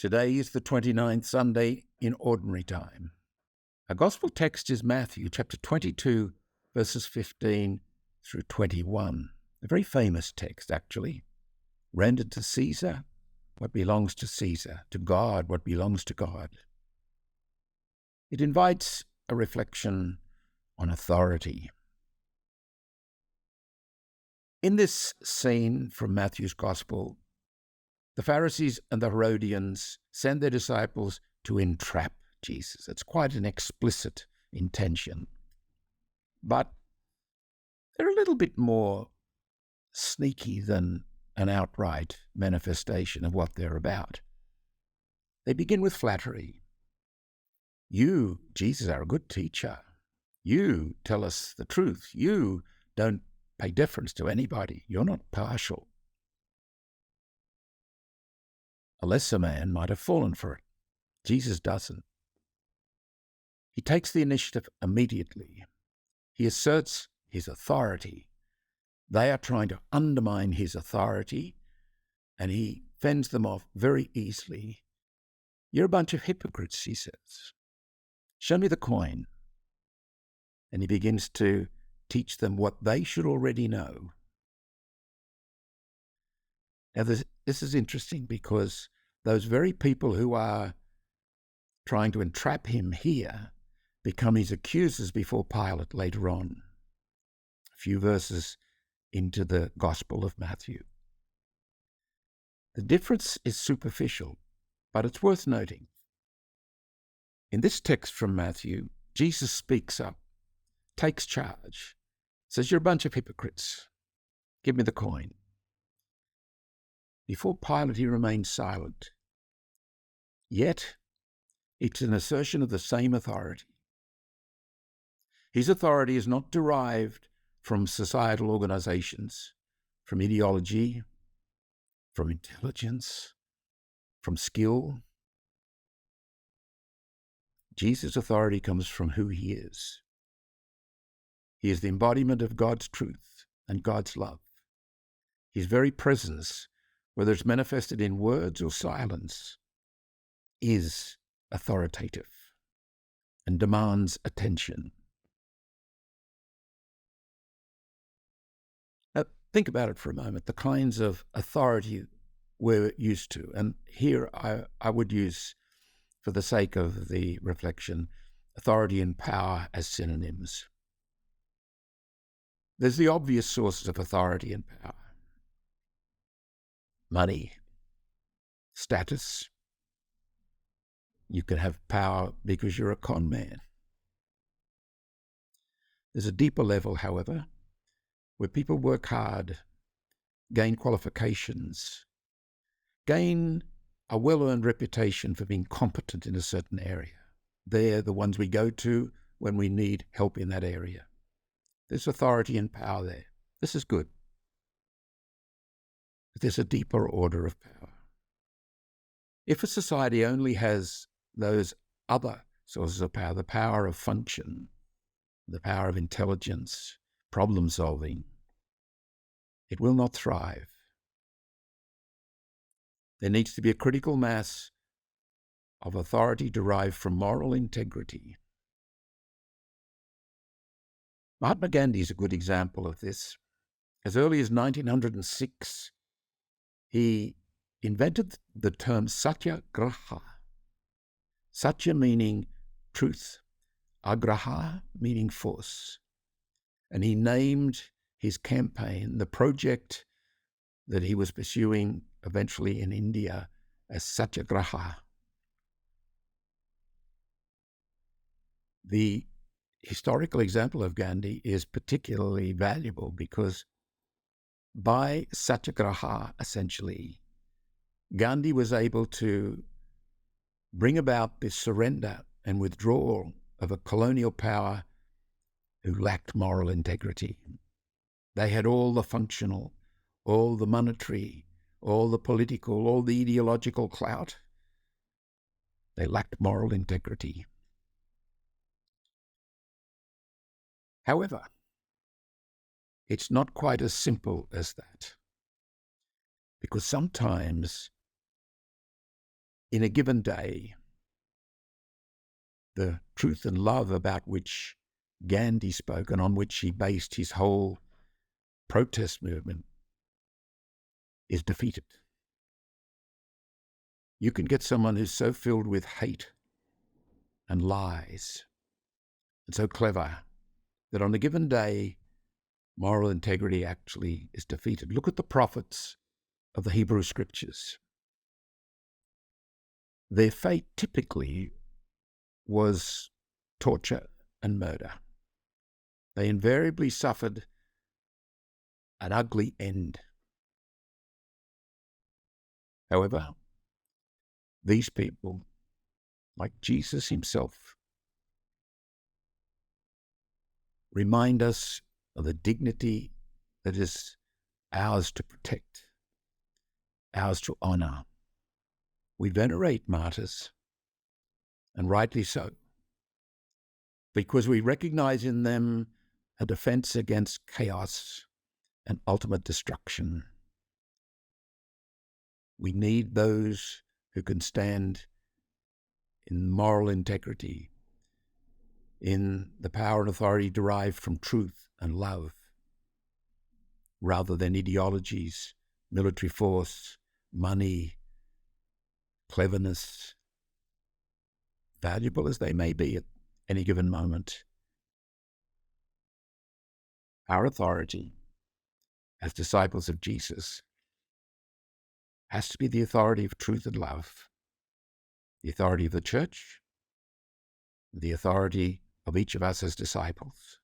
Today is the 29th Sunday in Ordinary Time. Our Gospel text is Matthew chapter 22, verses 15 through 21. A very famous text, actually. Render to Caesar what belongs to Caesar, to God what belongs to God. It invites a reflection on authority. In this scene from Matthew's Gospel, the Pharisees and the Herodians send their disciples to entrap Jesus. It's quite an explicit intention. But they're a little bit more sneaky than an outright manifestation of what they're about. They begin with flattery. You, Jesus, are a good teacher. You tell us the truth. You don't pay deference to anybody. You're not partial. A lesser man might have fallen for it. Jesus doesn't. He takes the initiative immediately. He asserts his authority. They are trying to undermine his authority, and he fends them off very easily. You're a bunch of hypocrites, he says. Show me the coin. And he begins to teach them what they should already know. Now, this is interesting because those very people who are trying to entrap him here become his accusers before Pilate later on, a few verses into the Gospel of Matthew. The difference is superficial, but it's worth noting. In this text from Matthew, Jesus speaks up, takes charge, says, "You're a bunch of hypocrites. Give me the coin." Before Pilate, he remains silent. Yet, it's an assertion of the same authority. His authority is not derived from societal organizations, from ideology, from intelligence, from skill. Jesus' authority comes from who he is. He is the embodiment of God's truth and God's love. His very presence, whether it's manifested in words or silence, is authoritative and demands attention. Now, think about it for a moment, the kinds of authority we're used to. And here I would use, for the sake of the reflection, authority and power as synonyms. There's the obvious sources of authority and power. Money, status. You can have power because you're a con man. There's a deeper level, however, where people work hard, gain qualifications, gain a well-earned reputation for being competent in a certain area. They're the ones we go to when we need help in that area. There's authority and power there. This is good. But there's a deeper order of power. If a society only has those other sources of power, the power of function, the power of intelligence, problem solving, it will not thrive. There needs to be a critical mass of authority derived from moral integrity. Mahatma Gandhi is a good example of this. As early as 1906, he invented the term satyagraha. Satya meaning truth, agraha meaning force. And he named his campaign, the project that he was pursuing eventually in India, as Satyagraha. The historical example of Gandhi is particularly valuable because by Satyagraha, essentially, Gandhi was able to bring about this surrender and withdrawal of a colonial power who lacked moral integrity. They had all the functional, all the monetary, all the political, all the ideological clout. They lacked moral integrity. However, it's not quite as simple as that, because sometimes in a given day, the truth and love about which Gandhi spoke and on which he based his whole protest movement is defeated. You can get someone who's so filled with hate and lies and so clever that on a given day, moral integrity actually is defeated. Look at the prophets of the Hebrew Scriptures. Their fate typically was torture and murder. They invariably suffered an ugly end. However, these people, like Jesus himself, remind us of the dignity that is ours to protect, ours to honor. We venerate martyrs, and rightly so, because we recognize in them a defense against chaos and ultimate destruction. We need those who can stand in moral integrity, in the power and authority derived from truth and love, rather than ideologies, military force, money, cleverness, valuable as they may be at any given moment. Our authority as disciples of Jesus has to be the authority of truth and love, the authority of the church, the authority of each of us as disciples.